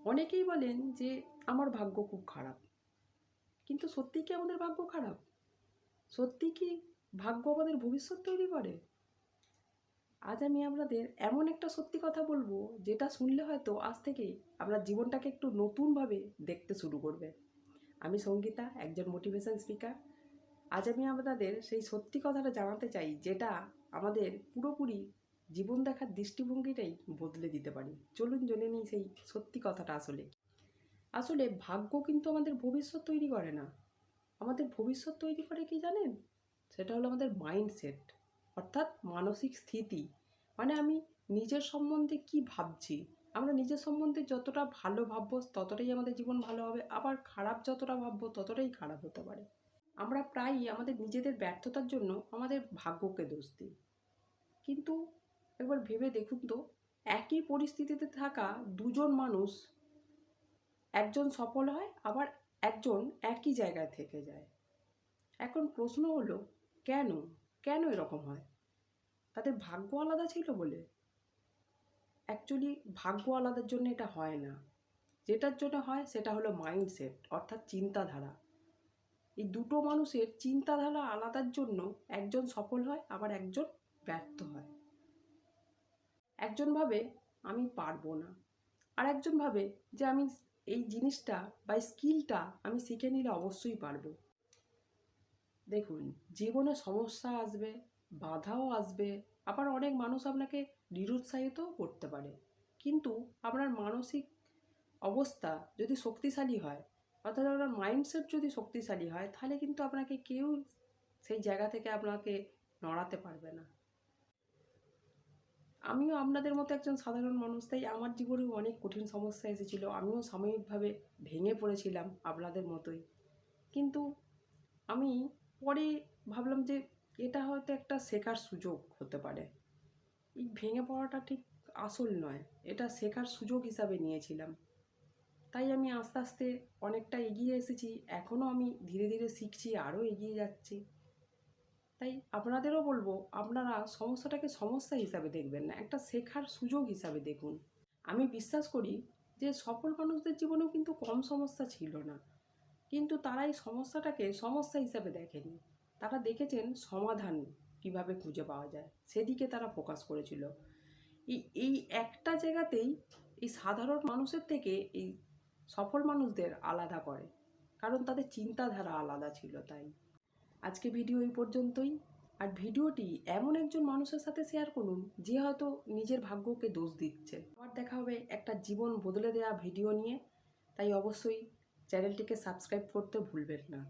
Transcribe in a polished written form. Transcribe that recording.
অনেকেই বলেন যে আমার ভাগ্য খুব খারাপ, কিন্তু সত্যি কি আমাদের ভাগ্য খারাপ? সত্যি কি ভাগ্য আমাদের ভবিষ্যৎ তৈরি করে? আজ আমি আপনাদের এমন একটা সত্যি কথা বলবো, যেটা শুনলে হয়তো আজ থেকে আপনার জীবনটাকে একটু নতুনভাবে দেখতে শুরু করবে। আমি সঙ্গীতা, একজন মোটিভেশন স্পিকার। আজ আমি আপনাদের সেই সত্যি কথাটা জানাতে চাই, যেটা আমাদের পুরোপুরি জীবন দেখার দৃষ্টিভঙ্গিটাই বদলে দিতে পারে। চলুন জেনে নিই সেই সত্যি কথাটা আসলে কি। আসলে ভাগ্য কিন্তু আমাদের ভবিষ্যৎ তৈরি করে না। আমাদের ভবিষ্যৎ তৈরি করে কি জানেন? সেটা হলো আমাদের মাইন্ডসেট, অর্থাৎ মানসিক স্থিতি। মানে আমি নিজের সম্বন্ধে কি ভাবছি। আমরা নিজের সম্বন্ধে যতটা ভালো ভাববো ততটাই আমাদের জীবন ভালো হবে, আবার খারাপ যতটা ভাববো ততটাই খারাপ হতে পারে। আমরা প্রায়ই আমাদের নিজেদের ব্যর্থতার জন্য আমাদের ভাগ্যকে দোষ দিই। কিন্তু একবার ভেবে দেখুন তো, একই পরিস্থিতিতে থাকা দুজন মানুষ, একজন সফল হয় আবার একজন একই জায়গায় থেকে যায়। এখন প্রশ্ন হলো, কেন কেন এরকম হয়? তাদের ভাগ্য আলাদা ছিল বলে? অ্যাকচুয়ালি ভাগ্য আলাদার জন্য এটা হয় না। যেটার জন্য হয় সেটা হলো মাইন্ডসেট, অর্থাৎ চিন্তাধারা। এই দুটো মানুষের চিন্তাধারা আলাদার জন্য একজন সফল হয় আবার একজন ব্যর্থ হয়। একজন ভাবে আমি পারবো না, আর একজন ভাবে যে আমি এই জিনিসটা বা স্কিলটা আমি শিখে নিলে অবশ্যই পারবো। দেখুন, জীবনে সমস্যা আসবে, বাধাও আসবে, আবার অনেক মানুষ আপনাকে নিরুৎসাহিতও করতে পারে। কিন্তু আপনার মানসিক অবস্থা যদি শক্তিশালী হয়, অর্থাৎ আপনার মাইন্ডসেট যদি শক্তিশালী হয়, তাহলে কিন্তু আপনাকে কেউ সেই জায়গা থেকে আপনাকে নড়াতে পারবে না। আমিও আপনাদের মতো একজন সাধারণ মানুষ, তাই আমার জীবনেও অনেক কঠিন সমস্যা এসেছিল। আমিও সাময়িকভাবে ভেঙে পড়েছিলাম আপনাদের মতোই। কিন্তু আমি পরে ভাবলাম যে এটা হয়তো একটা শেখার সুযোগ হতে পারে। এই ভেঙে পড়াটা ঠিক আসল নয়, এটা শেখার সুযোগ হিসাবে নিয়েছিলাম। তাই আমি আস্তে আস্তে অনেকটা এগিয়ে এসেছি। এখনও আমি ধীরে ধীরে শিখছি, আরও এগিয়ে যাচ্ছি। তাই আপনাদেরও বলবো, আপনারা সমস্যাটাকে সমস্যা হিসাবে দেখবেন না, একটা শেখার সুযোগ হিসাবে দেখুন। আমি বিশ্বাস করি যে সফল মানুষদের জীবনেও কিন্তু কম সমস্যা ছিল না, কিন্তু তারা এই সমস্যাটাকে সমস্যা হিসাবে দেখেনি। তারা দেখেছেন সমাধান কিভাবে খুঁজে পাওয়া যায়, সেদিকে তারা ফোকাস করেছিল। এই একটা জায়গাতেই এই সাধারণ মানুষের থেকে এই সফল মানুষদের আলাদা করে, কারণ তাদের চিন্তাধারা আলাদা ছিল। তাই আজকে ভিডিও এই পর্যন্তই। আর ভিডিওটি এমন একজন মানুষের সাথে শেয়ার করুন যে হয়তো নিজের ভাগ্যকে দোষ দিচ্ছে। আবার দেখা হবে একটা জীবন বদলে দেওয়া ভিডিও নিয়ে। তাই অবশ্যই চ্যানেলটিকে সাবস্ক্রাইব করতে ভুলবেন না।